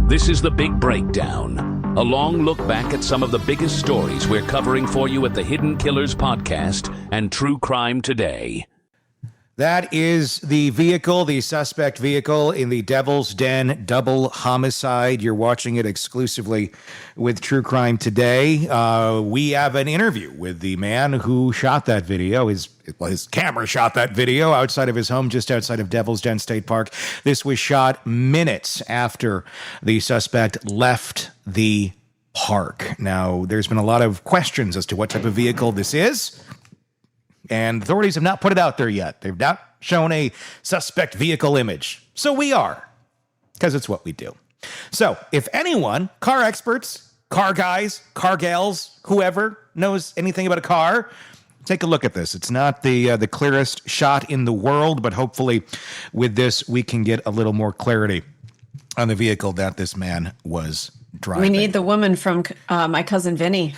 This is The Big Breakdown, a long look back at some of the biggest stories we're covering for you at the Hidden Killers podcast and True Crime Today. That is the vehicle, the suspect vehicle in the Devil's Den double homicide. You're watching it exclusively with True Crime Today. We have an interview with the man who shot that video. His camera shot that video outside of his home, just outside of Devil's Den State Park. This was shot minutes after the suspect left the park. Now, there's been a lot of questions as to what type of vehicle this is. And authorities have not put it out there yet. They've not shown a suspect vehicle image. So we are, because it's what we do. So if anyone, car experts, car guys, car gals, whoever knows anything about a car, take a look at this. It's not the clearest shot in the world, but hopefully with this, we can get a little more clarity on the vehicle that this man was driving. We need the woman from My Cousin Vinny.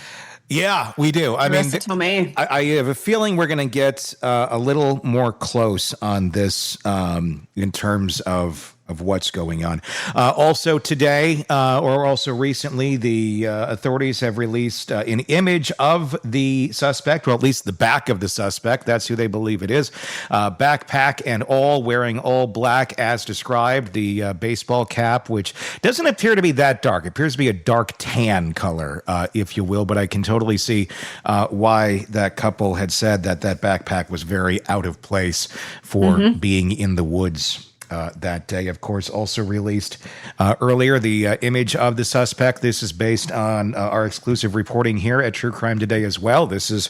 Yeah, we do. I mean, I have a feeling we're going to get a little more close on this in terms of what's going on. Also today, or also recently, the authorities have released an image of the suspect, or at least the back of the suspect. That's who they believe it is. Backpack and all, wearing all black as described. The baseball cap, which doesn't appear to be that dark. It appears to be a dark tan color, if you will. But I can totally see why that couple had said that backpack was very out of place for being in the woods. That day, of course, also released earlier the image of the suspect. This is based on our exclusive reporting here at True Crime Today as well. This is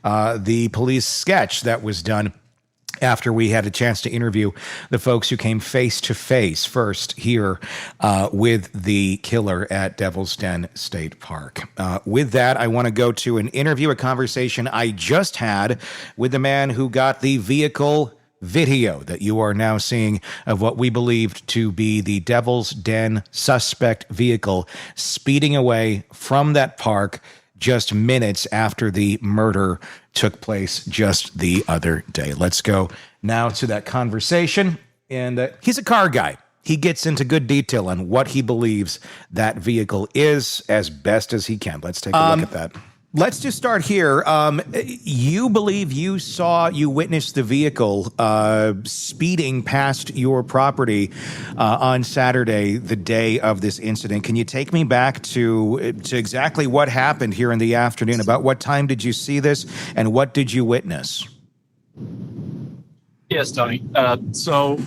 the police sketch that was done after we had a chance to interview the folks who came face to face first here with the killer at Devil's Den State Park. With that, I want to go to an interview, a conversation I just had with the man who got the vehicle video that you are now seeing of what we believed to be the Devil's Den suspect vehicle speeding away from that park just minutes after the murder took place just the other day. Let's go now to that conversation. And he's a car guy. He gets into good detail on what he believes that vehicle is as best as he can. Let's take a look at that. Let's just start here. You believe you witnessed the vehicle speeding past your property on Saturday, the day of this incident. Can you take me back to exactly what happened here in the afternoon? About what time did you see this, and what did you witness? Yes, Tony. So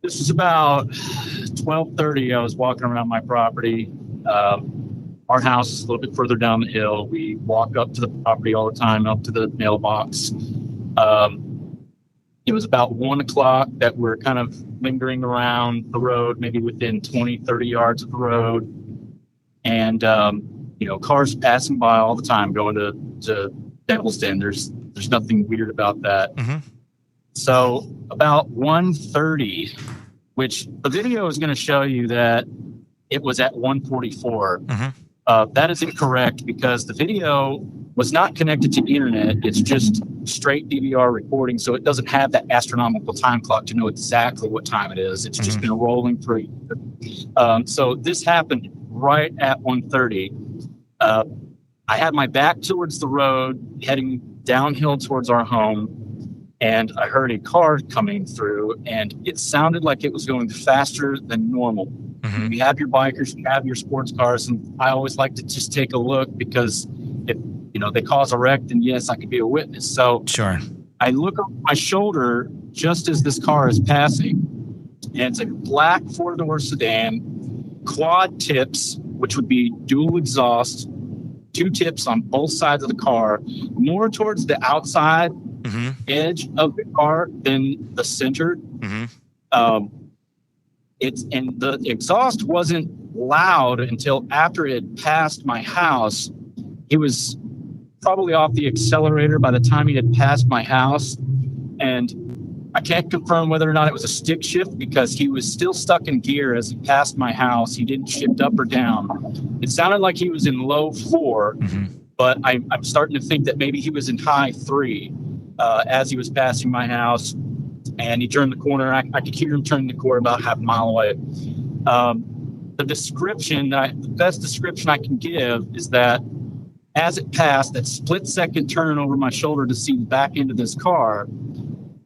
this is about 12:30. I was walking around my property. Our house is a little bit further down the hill. We walk up to the property all the time, up to the mailbox. It was about 1 o'clock that we're kind of lingering around the road, maybe within 20, 30 yards of the road. And, cars passing by all the time going to Devil's Den. There's nothing weird about that. Mm-hmm. So about 1:30, which the video is going to show you that it was at 1:44. Mm-hmm. That is incorrect because the video was not connected to the internet. It's just straight DVR recording, so it doesn't have that astronomical time clock to know exactly what time it is. It's just been rolling through. So this happened right at 1:30. I had my back towards the road, heading downhill towards our home, and I heard a car coming through, and it sounded like it was going faster than normal. Mm-hmm. You have your bikers, you have your sports cars, and I always like to just take a look because if they cause a wreck, then yes, I could be a witness. So sure. I look over my shoulder just as this car is passing, and it's a black four-door sedan, quad tips, which would be dual exhaust, 2 tips on both sides of the car, more towards the outside edge of the car than the center. Mm-hmm. And the exhaust wasn't loud until after it had passed my house. He was probably off the accelerator by the time he had passed my house. And I can't confirm whether or not it was a stick shift because he was still stuck in gear as he passed my house. He didn't shift up or down. It sounded like he was in low 4, but I'm starting to think that maybe he was in high 3 as he was passing my house. And he turned the corner. I could hear him turning the corner about half a mile away. the best description I can give is that as it passed, that split-second turn over my shoulder to see the back end of this car,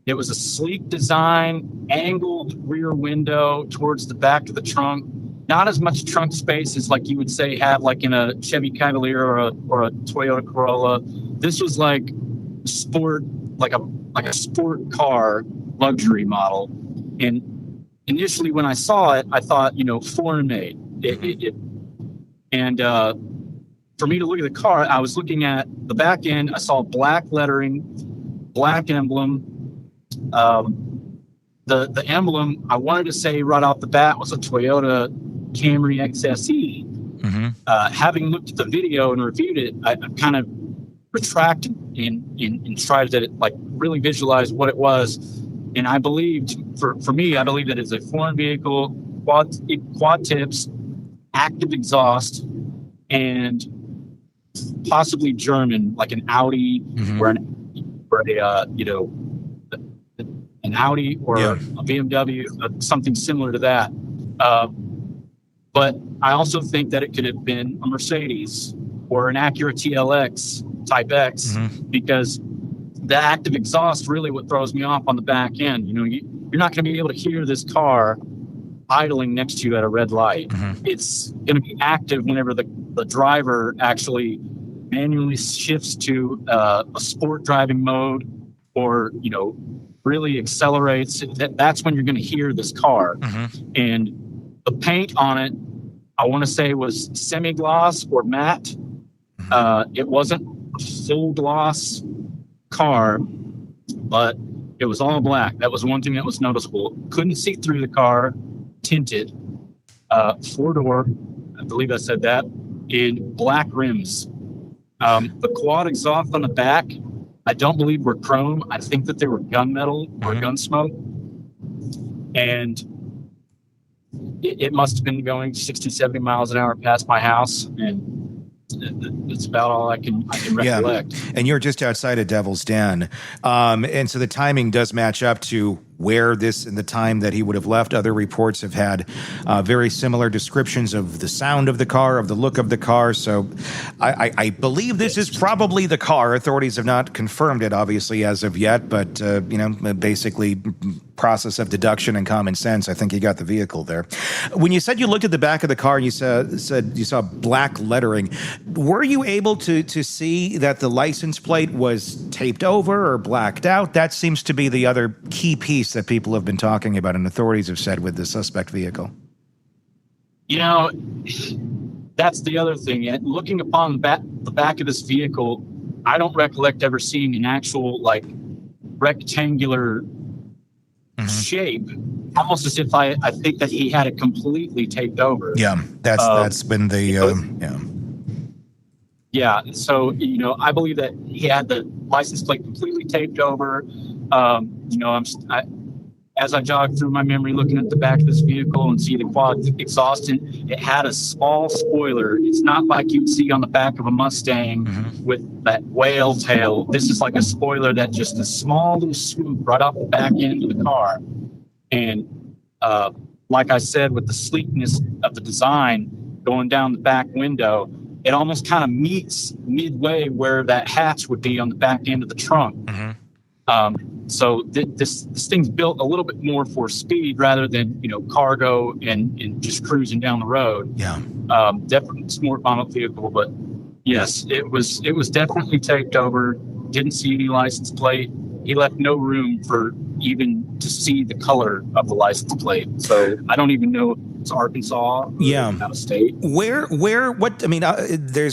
it was a sleek design, angled rear window towards the back of the trunk. Not as much trunk space as like you would say have like in a Chevy Cavalier or a Toyota Corolla. This was like sport, like a sport car luxury model. And initially when I saw it, I thought, foreign made. For me to look at the car, I was looking at the back end. I saw black lettering, black emblem. The emblem I wanted to say right off the bat was a Toyota Camry XSE. Having looked at the video and reviewed it, I kind of retracted and tried to like really visualize what it was. And I believed, for me, I believe that it's a foreign vehicle, quad tips, active exhaust, and possibly German, like an Audi or an Audi or a BMW, something similar to that. But I also think that it could have been a Mercedes or an Acura TLX Type X, because the active exhaust really what throws me off on the back end. You're not going to be able to hear this car idling next to you at a red light. It's going to be active whenever the driver actually manually shifts to a sport driving mode or, really accelerates. That's when you're going to hear this car. And the paint on it, I want to say was semi-gloss or matte. It wasn't a full gloss car, but it was all black. That was one thing that was noticeable. Couldn't see through the car, tinted, 4-door, I believe I said that, and black rims. The quad exhaust on the back, I don't believe were chrome. I think that they were gunmetal or gun smoke. And it must have been going 60, 70 miles an hour past my house. And it's about all I can recollect. And you're just outside of Devil's Den. And so the timing does match up to where this and the time that he would have left. Other reports have had very similar descriptions of the sound of the car, of the look of the car. So I believe this is probably the car. Authorities have not confirmed it, obviously, as of yet. But, basically process of deduction and common sense, I think you got the vehicle there. When you said you looked at the back of the car and you said you saw black lettering, were you able to see that the license plate was taped over or blacked out? That seems to be the other key piece that people have been talking about and authorities have said with the suspect vehicle. That's the other thing. Looking upon the back of this vehicle, I don't recollect ever seeing an actual rectangular shape, almost as if I think that he had it completely taped over. Yeah, that's been the Yeah, so I believe that he had the license plate completely taped over. As I jogged through my memory, looking at the back of this vehicle and see the quad exhaust, it had a small spoiler. It's not like you'd see on the back of a Mustang with that whale tail. This is like a spoiler that just a small little swoop right off the back end of the car. And like I said, with the sleekness of the design going down the back window, it almost kind of meets midway where that hatch would be on the back end of the trunk. So this thing's built a little bit more for speed rather than cargo and just cruising down the road. Definitely sport model vehicle, but yes, it was definitely taped over. Didn't see any license plate. He left no room for even to see the color of the license plate. So I don't even know if it's Arkansas or out of state. There's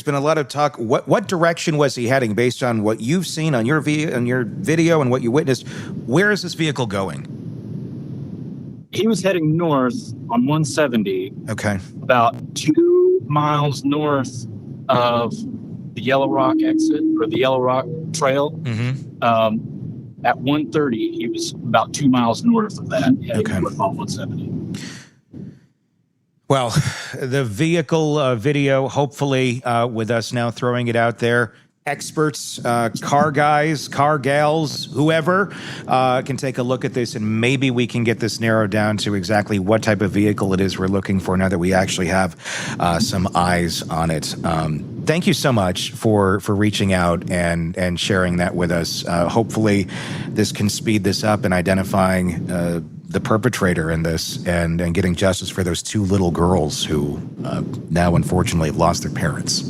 been a lot of talk. What direction was he heading based on what you've seen on your video and what you witnessed? Where is this vehicle going? He was heading north on 170. Okay. About 2 miles north of the Yellow Rock exit or the Yellow Rock Trail. At 1:30, he was about 2 miles north of that, heading north on 170. Well, the vehicle video, hopefully, with us now throwing it out there, experts, car guys, car gals, whoever can take a look at this, and maybe we can get this narrowed down to exactly what type of vehicle it is we're looking for now that we actually have some eyes on it. Thank you so much for reaching out and sharing that with us. Hopefully this can speed this up in identifying the perpetrator in this and getting justice for those 2 little girls who now unfortunately have lost their parents.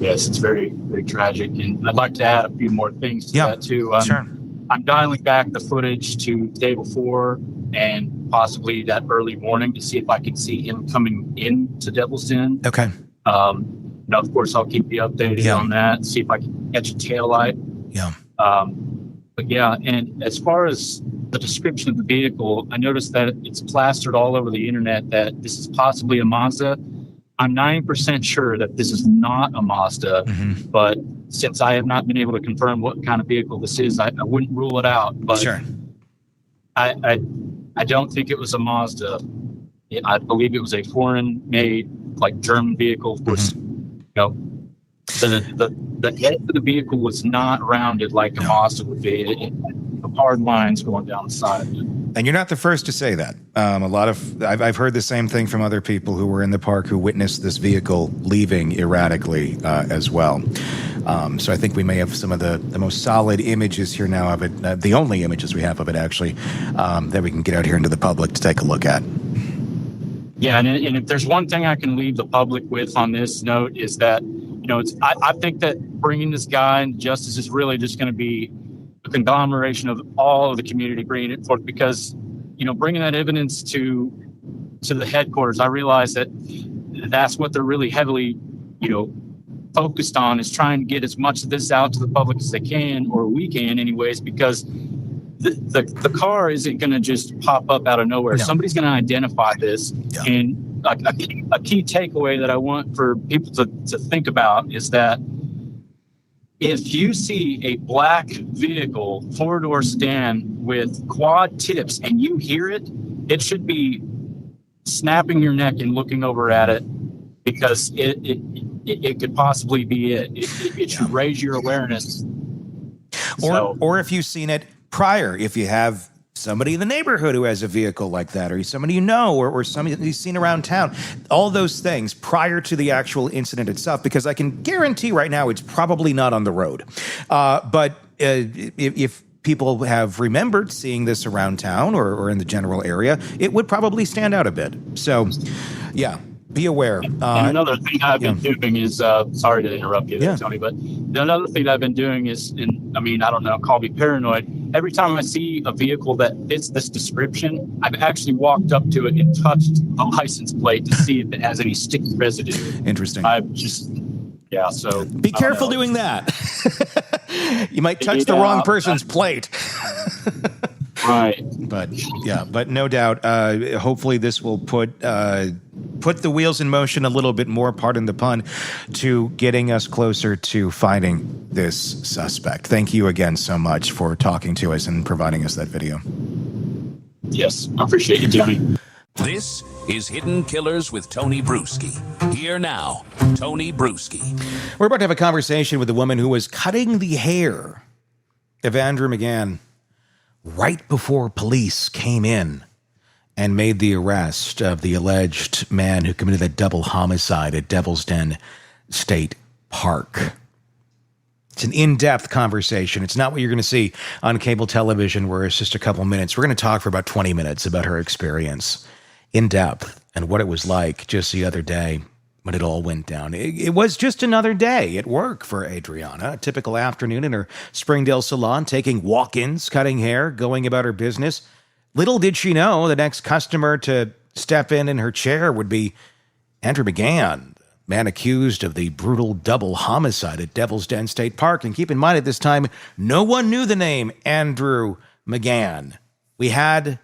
Yes, it's very, very tragic. And I'd like to add a few more things to that, too. Sure. I'm dialing back the footage to the day before and possibly that early morning to see if I can see him coming into Devil's Den. Okay. Of course, I'll keep you updated on that, see if I can catch a taillight. Yeah. But yeah, and as far as the description of the vehicle, I noticed that it's plastered all over the internet that this is possibly a Mazda. I'm 90% sure that this is not a Mazda, but since I have not been able to confirm what kind of vehicle this is, I wouldn't rule it out. But sure. I don't think it was a Mazda. I believe it was a foreign-made, like German vehicle. Of course, the head of the vehicle was not rounded like a Mazda would be. Hard lines going down the side. And you're not the first to say that. I've heard the same thing from other people who were in the park who witnessed this vehicle leaving erratically as well. So I think we may have some of the most solid images here now of it, the only images we have of it actually, that we can get out here into the public to take a look at. Yeah, and if there's one thing I can leave the public with on this note is that, I think that bringing this guy into justice is really just going to be a conglomeration of all of the community bringing it forth, because bringing that evidence to the headquarters, I realize that that's what they're really heavily focused on, is trying to get as much of this out to the public as they can, or we can anyways, because the car isn't going to just pop up out of nowhere. No. Somebody's going to identify this. Yeah. And a key takeaway that I want for people to think about is that if you see a black vehicle, 4-door sedan with quad tips, and you hear it, it should be snapping your neck and looking over at it, because it could possibly be it. It should raise your awareness. Or if you've seen it prior, if you have somebody in the neighborhood who has a vehicle like that, or somebody or somebody you've seen around town, all those things prior to the actual incident itself, because I can guarantee right now it's probably not on the road. But if people have remembered seeing this around town or in the general area, it would probably stand out a bit. So, yeah. Be aware. And another thing I've been doing is, sorry to interrupt you there, Tony, but another thing I've been doing is, I don't know, call me paranoid. Every time I see a vehicle that fits this description, I've actually walked up to it and touched the license plate to see if it has any sticky residue. Interesting. So. Be careful doing that. You might touch the wrong person's plate. Right. But no doubt, hopefully this will put the wheels in motion a little bit more, pardon the pun, to getting us closer to finding this suspect. Thank you again so much for talking to us and providing us that video. Yes, I appreciate you, Tony. This is Hidden Killers with Tony Brueski. Here now, Tony Brueski. We're about to have a conversation with a woman who was cutting the hair of Andrew McGann right before police came in and made the arrest of the alleged man who committed that double homicide at Devil's Den State Park. It's an in-depth conversation. It's not what you're going to see on cable television where it's just a couple minutes. We're going to talk for about 20 minutes about her experience in depth and what it was like just the other day when it all went down. It was just another day at work for Adriana, a typical afternoon in her Springdale salon, taking walk-ins, cutting hair, going about her business. Little did she know the next customer to step in her chair would be Andrew McGann, man accused of the brutal double homicide at Devil's Den State Park. And keep in mind, at this time, no one knew the name Andrew McGann. We had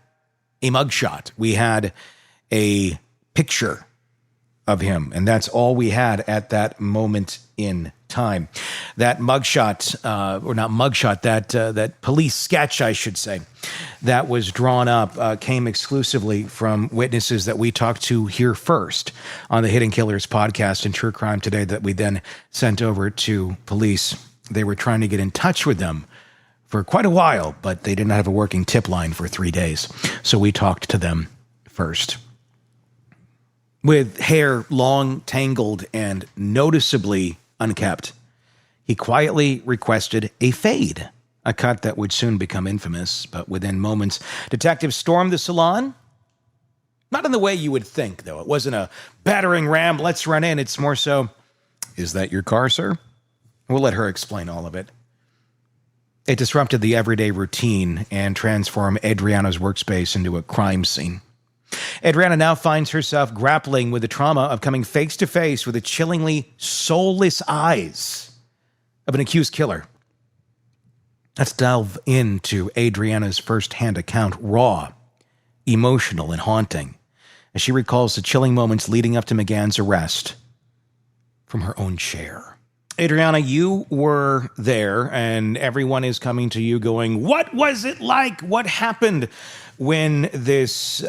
a mugshot. We had a picture of him. And that's all we had at that moment in time. That mugshot, or not mugshot, that police sketch, I should say, that was drawn up came exclusively from witnesses that we talked to here first on the Hidden Killers podcast and True Crime Today that we then sent over to police. They were trying to get in touch with them for quite a while, but they didn't have a working tip line for 3 days. So we talked to them first. With hair long, tangled, and noticeably unkept, he quietly requested a fade, a cut that would soon become infamous. But within moments, detectives stormed the salon. Not in the way you would think, though. It wasn't a battering ram, let's run in. It's more so, is that your car, sir? We'll let her explain all of it. It disrupted the everyday routine and transformed Adriana's workspace into a crime scene. Adriana now finds herself grappling with the trauma of coming face to face with the chillingly soulless eyes of an accused killer. Let's delve into Adriana's first-hand account, raw, emotional, and haunting, as she recalls the chilling moments leading up to McGann's arrest from her own chair. Adriana, you were there, and everyone is coming to you going, what was it like? What happened when this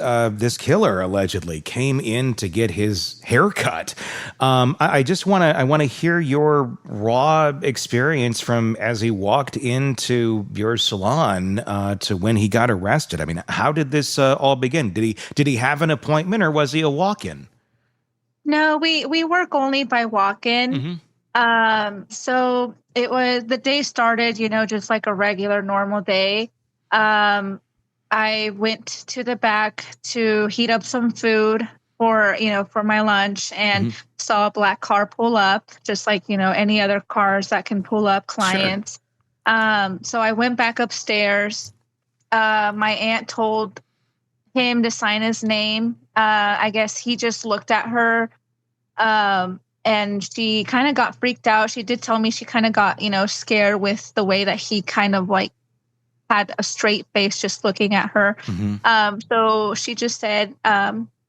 killer allegedly came in to get his haircut? I want to hear your raw experience from as he walked into your salon to when he got arrested. I mean, how did this all begin? Did he have an appointment, or was he a walk-in? No, we work only by walk-in. Mm-hmm. So it was, the day started, just like a regular normal day. I went to the back to heat up some food for my lunch, and saw a black car pull up, just like, any other cars that can pull up clients. Sure. So I went back upstairs. My aunt told him to sign his name. I guess he just looked at her, and she kind of got freaked out. She did tell me she kind of got, scared with the way that he kind of like had a straight face just looking at her. Mm-hmm. So she just said,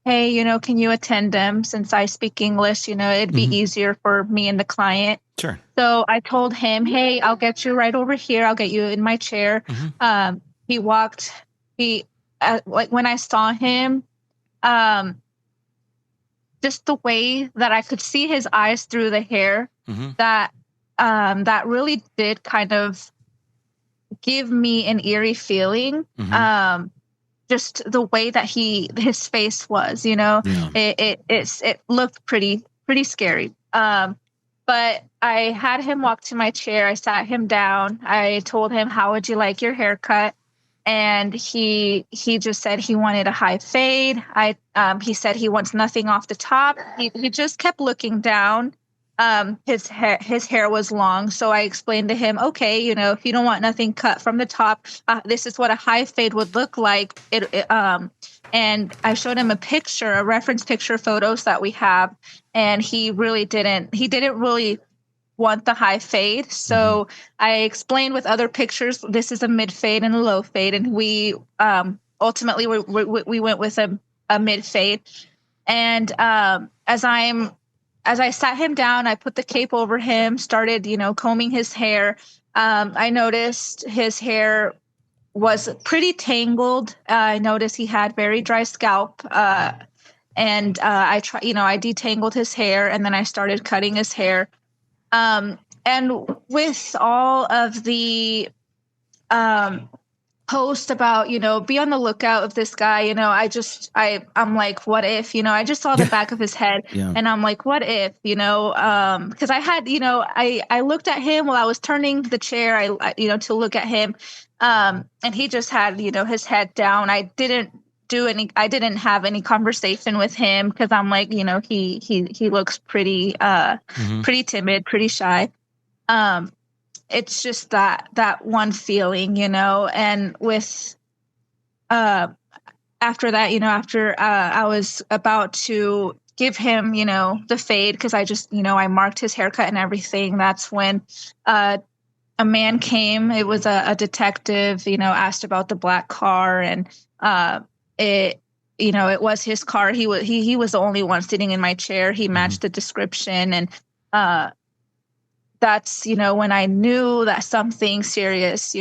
hey, can you attend them? Since I speak English, it'd be easier for me and the client. Sure. So I told him, hey, I'll get you right over here. I'll get you in my chair. Mm-hmm. Like when I saw him, just the way that I could see his eyes through the hair, that really did kind of give me an eerie feeling. Just the way that his face was, it looked pretty scary. But I had him walk to my chair. I sat him down. I told him, how would you like your haircut? And he just said he wanted a high fade. He said he wants nothing off the top. He just kept looking down. His hair was long. So I explained to him, okay, if you don't want nothing cut from the top, this is what a high fade would look like. And I showed him a reference picture photos that we have. And he didn't really want the high fade. So I explained with other pictures, this is a mid fade and a low fade. And we ultimately we went with a mid fade. And as I sat him down, I put the cape over him, started, combing his hair. I noticed his hair was pretty tangled. I noticed he had very dry scalp. And I detangled his hair, and then I started cutting his hair. And with all of the post about, be on the lookout of this guy, I'm like, what if, I just saw the back of his head, and I'm like, what if, because I had, I looked at him while I was turning the chair, to look at him, and he just had, his head down. I didn't have any conversation with him because I'm like, he looks pretty timid, pretty shy. It's just that one feeling, and with, after that, after, I was about to give him, the fade, cause I just, I marked his haircut and everything. That's when, a man came. It was a detective, asked about the black car, and, it was his car. He was the only one sitting in my chair. He matched the description. And that's, when I knew that something serious,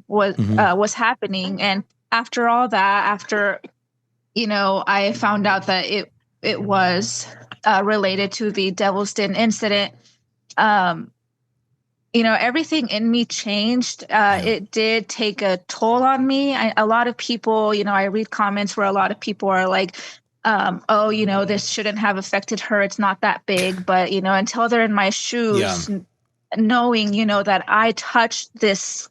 was happening. And after all that, I found out that it was related to the Devil's Den incident. Everything in me changed. It did take a toll on me. A lot of people, I read comments where a lot of people are like, this shouldn't have affected her. It's not that big. But, until they're in my shoes, knowing, that I touched this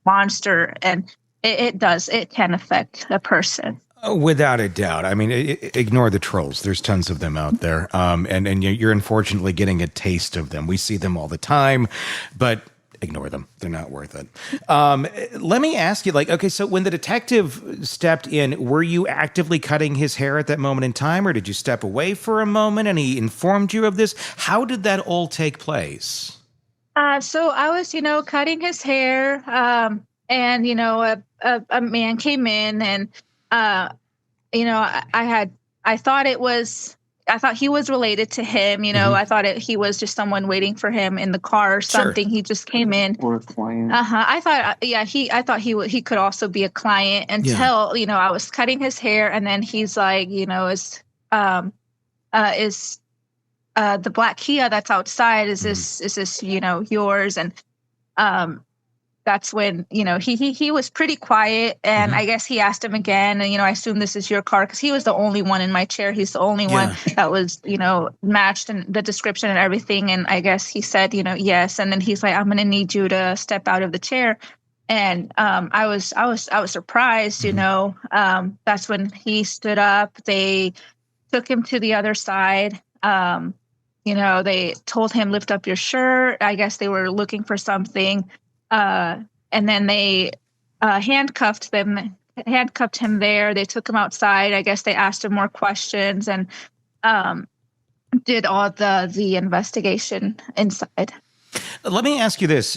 monster, and it can affect a person. Without a doubt. I mean, ignore the trolls. There's tons of them out there. And you're unfortunately getting a taste of them. We see them all the time, but ignore them. They're not worth it. Let me ask you, so when the detective stepped in, were you actively cutting his hair at that moment in time, or did you step away for a moment and he informed you of this? How did that all take place? So I was, cutting his hair, and, a man came in, and I thought he was related to him. I thought he was just someone waiting for him in the car or something. Sure. He just came in. Or a client. I thought he could also be a client until, I was cutting his hair, and then he's like, is the black Kia that's outside, is this, yours? And, that's when, he was pretty quiet, and I guess he asked him again, and, I assume this is your car, because he was the only one in my chair. He's the only one that was, matched in the description and everything. And I guess he said, yes. And then he's like, I'm going to need you to step out of the chair. And I was surprised, that's when he stood up. They took him to the other side. They told him, lift up your shirt. I guess they were looking for something. And then they handcuffed him there. They took him outside. I guess they asked him more questions, and did all the investigation inside. Let me ask you this,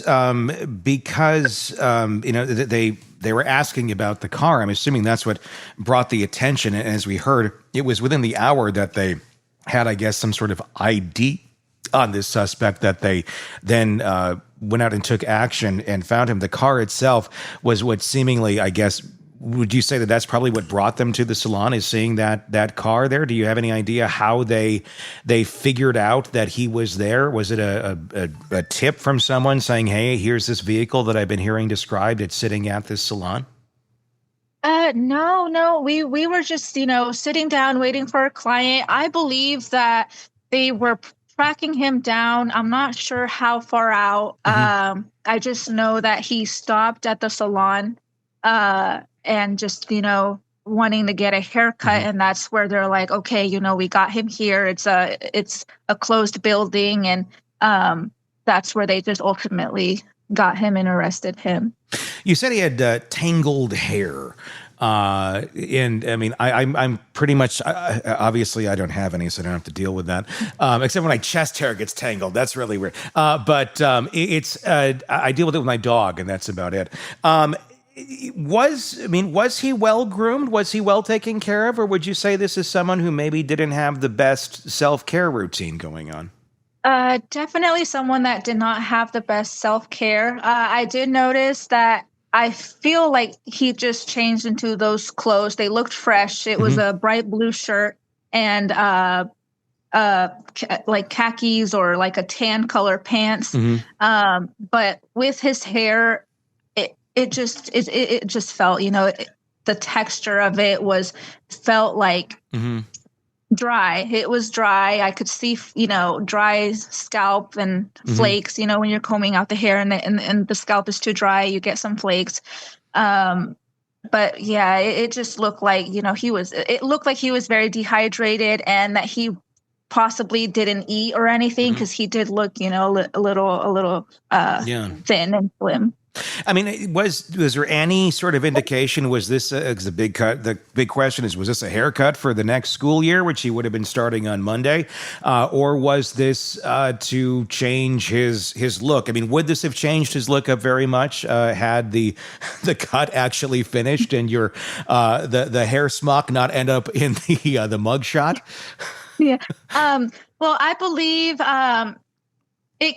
because they were asking about the car. I'm assuming that's what brought the attention. And as we heard, it was within the hour that they had, I guess, some sort of ID on this suspect that they then went out and took action and found him. The car itself was what seemingly, I guess, would you say that that's probably what brought them to the salon, is seeing that car there? Do you have any idea how they figured out that he was there? Was it a tip from someone saying, hey, here's this vehicle that I've been hearing described, it's sitting at this salon? No. We were just, sitting down waiting for a client. I believe that they were tracking him down. I'm not sure how far out. I just know that he stopped at the salon and just, wanting to get a haircut. And that's where they're like, okay, we got him here. It's a closed building. And that's where they just ultimately got him and arrested him. You said he had tangled hair. And I mean, I'm pretty much, obviously I don't have any, so I don't have to deal with that. Except when my chest hair gets tangled. That's really weird. But I deal with it with my dog, and that's about it. Was he well groomed? Was he well taken care of? Or would you say this is someone who maybe didn't have the best self-care routine going on? Definitely someone that did not have the best self-care. I did notice that I feel like he just changed into those clothes. They looked fresh. It was a bright blue shirt and like khakis or like a tan color pants. But with his hair, it just felt, the texture of it felt like dry. It was dry. I could see, dry scalp and flakes, when you're combing out the hair and the scalp is too dry, you get some flakes. But yeah, it just looked like, it looked like he was very dehydrated and that he possibly didn't eat or anything, because he did look, a little thin and slim. I mean, was there any sort of indication? Was this the big cut? The big question is, was this a haircut for the next school year, which he would have been starting on Monday, or was this to change his look? I mean, would this have changed his look up very much had the cut actually finished and your the hair smock not end up in the mug shot? Yeah. Well, I believe it.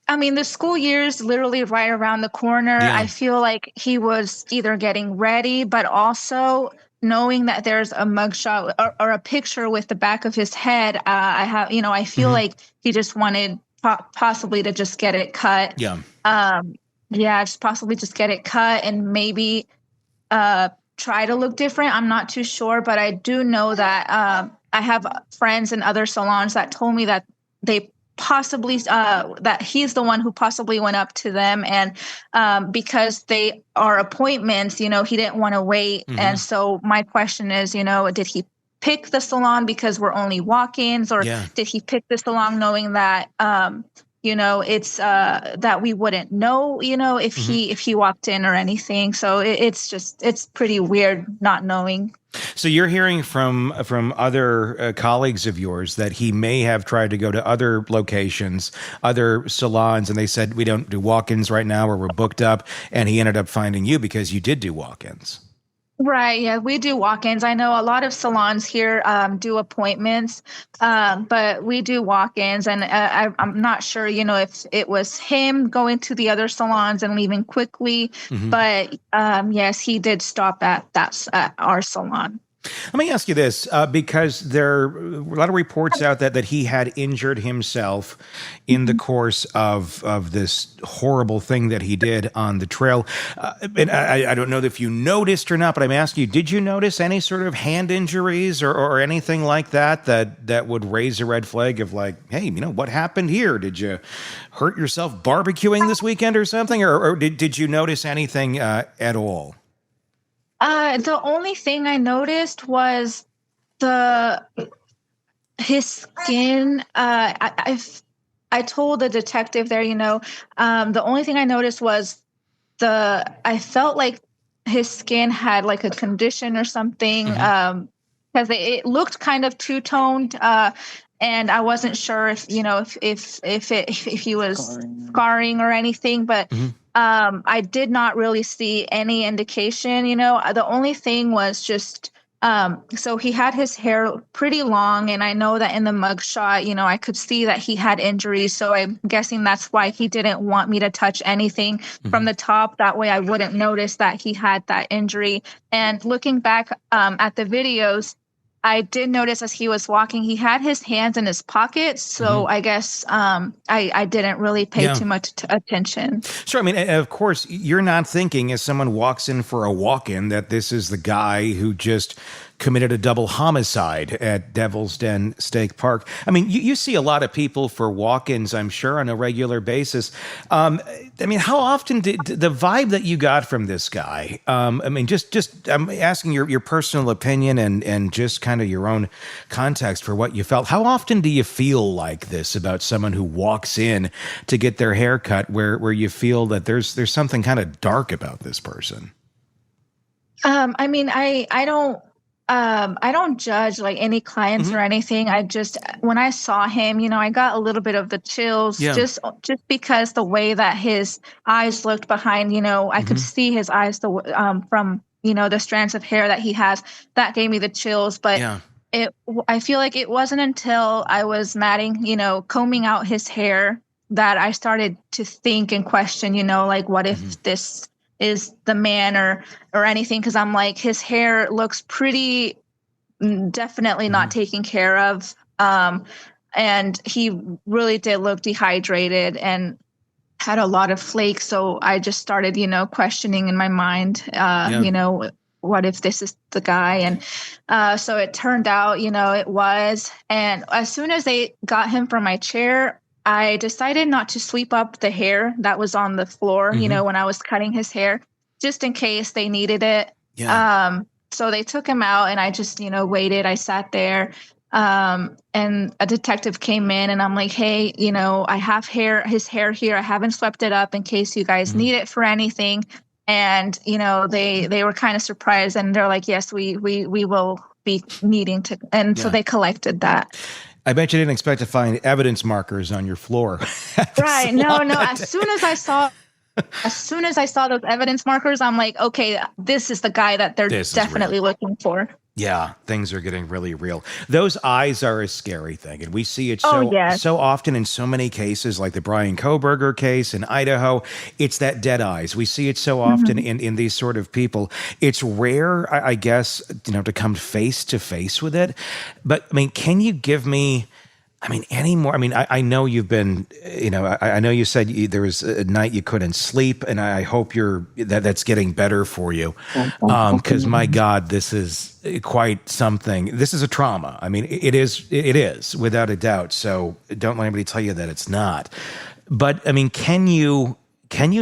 I mean, the school year's literally right around the corner. Yeah. I feel like he was either getting ready, but also knowing that there's a mugshot or a picture with the back of his head. I feel like he just wanted possibly to just get it cut. Yeah. Just possibly just get it cut and maybe try to look different. I'm not too sure, but I do know that I have friends in other salons that told me that they possibly that he's the one who possibly went up to them, and because they are appointments, he didn't want to wait. And so my question is, did he pick the salon because we're only walk-ins, or did he pick the salon knowing that it's that we wouldn't know if he walked in or anything? So it's pretty weird not knowing. So you're hearing from other colleagues of yours that he may have tried to go to other locations, other salons, and they said, we don't do walk-ins right now, or we're booked up, and he ended up finding you because you did do walk-ins. Right. Yeah, we do walk-ins. I know a lot of salons here do appointments, but we do walk-ins. And I'm not sure, if it was him going to the other salons and leaving quickly. But yes, he did stop at our salon. Let me ask you this, because there are a lot of reports out that he had injured himself in the course of this horrible thing that he did on the trail. And I don't know if you noticed or not, but I'm asking you, did you notice any sort of hand injuries or anything like that would raise a red flag of like, hey, what happened here? Did you hurt yourself barbecuing this weekend or something? Or did you notice anything at all? The only thing I noticed was his skin. I told the detective there, the only thing I noticed was I felt like his skin had like a condition or something, because it looked kind of two-toned, and I wasn't sure if he was scarring or anything, but. I did not really see any indication, the only thing was just, so he had his hair pretty long, and I know that in the mugshot, I could see that he had injuries. So I'm guessing that's why he didn't want me to touch anything from the top. That way I wouldn't notice that he had that injury. And looking back at the videos, I did notice as he was walking, he had his hands in his pockets. So I guess I didn't really pay too much attention. Sure. I mean, of course, you're not thinking as someone walks in for a walk-in that this is the guy who just committed a double homicide at Devil's Den Steak Park. I mean, you see a lot of people for walk-ins, I'm sure, on a regular basis. I mean, how often did the vibe that you got from this guy? I mean, just I'm asking your personal opinion and just kind of your own context for what you felt. How often do you feel like this about someone who walks in to get their hair cut, where you feel that there's something kind of dark about this person? I mean, I don't judge like any clients or anything. I just, when I saw him, I got a little bit of the chills just because the way that his eyes looked behind, I could see his eyes from, the strands of hair that he has. That gave me the chills. But I feel like it wasn't until I was combing out his hair that I started to think and question, like, what if this is the man or anything? Because I'm like, his hair looks pretty definitely not taken care of, and he really did look dehydrated and had a lot of flakes. So I just started questioning in my mind, what if this is the guy? And so it turned out it was. And as soon as they got him from my chair, I decided not to sweep up the hair that was on the floor, when I was cutting his hair, just in case they needed it. So they took him out, and I just, waited. I sat there. And a detective came in, and I'm like, hey, you know, I have his hair here. I haven't swept it up in case you guys need it for anything. And, you know, they were kind of surprised, and they're like, yes, we will be needing to. And so they collected that. I bet you didn't expect to find evidence markers on your floor. Right. No. As soon as I saw those evidence markers, I'm like, okay, this is the guy that they're definitely looking for. Yeah, things are getting really real. Those eyes are a scary thing, and we see it so often in so many cases, like the Brian Kohberger case in Idaho. It's that dead eyes. We see it so often in these sort of people. It's rare, I guess, you know, to come face to face with it. But I mean, can you give me? I mean, any more? I mean, I know you've been, you know, I know you said there was a night you couldn't sleep, and I hope that's getting better for you. Because my God, this is quite something. This is a trauma. I mean, it is without a doubt. So don't let anybody tell you that it's not. But I mean, can you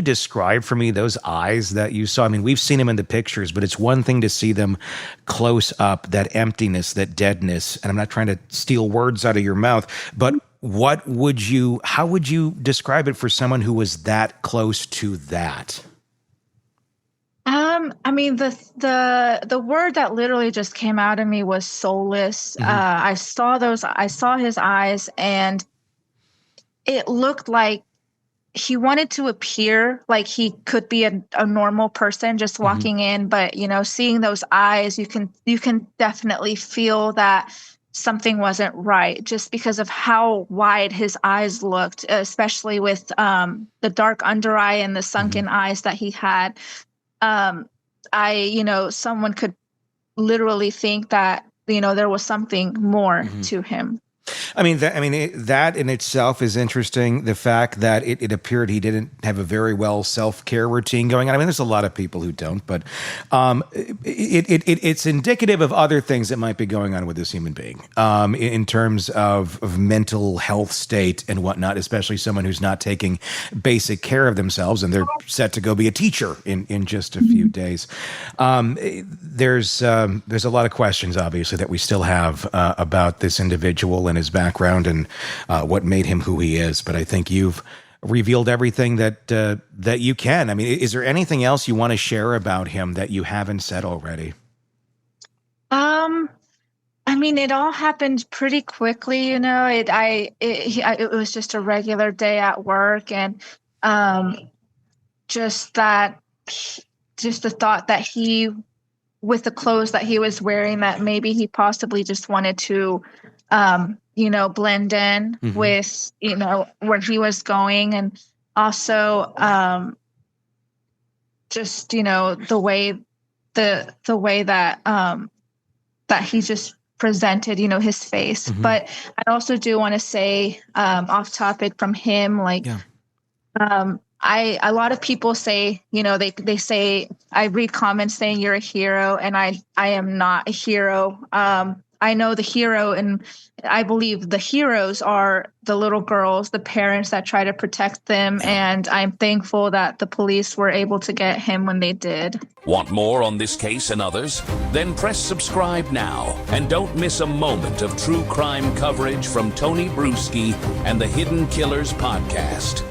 describe for me those eyes that you saw? I mean, we've seen them in the pictures, but it's one thing to see them close up, that emptiness, that deadness. And I'm not trying to steal words out of your mouth, but how would you describe it for someone who was that close to that? I mean, the word that literally just came out of me was soulless. I saw his eyes, and it looked like he wanted to appear like he could be a normal person just walking in, but, you know, seeing those eyes, you can definitely feel that something wasn't right just because of how wide his eyes looked, especially with the dark under eye and the sunken eyes that he had. Someone could literally think that, you know, there was something more to him. I mean, that in itself is interesting. The fact that it appeared he didn't have a very well self-care routine going on. I mean, there's a lot of people who don't, but it's indicative of other things that might be going on with this human being in terms of mental health state and whatnot, especially someone who's not taking basic care of themselves, and they're set to go be a teacher in just a few days. There's a lot of questions, obviously, that we still have about this individual and his background and what made him who he is. But I think you've revealed everything that you can. I mean, is there anything else you want to share about him that you haven't said already? I mean, it all happened pretty quickly, you know. It was just a regular day at work, and just the thought that he, with the clothes that he was wearing, that maybe he possibly just wanted to blend in with, you know, where he was going. And also, just, you know, the way that, that he just presented, you know, his face. But I also do want to say, off topic from him, like, a lot of people say, you know, they say, I read comments saying you're a hero, and I am not a hero. I know the hero, and I believe the heroes are the little girls, the parents that try to protect them. And I'm thankful that the police were able to get him when they did. Want more on this case and others? Then press subscribe now and don't miss a moment of true crime coverage from Tony Brueski and the Hidden Killers podcast.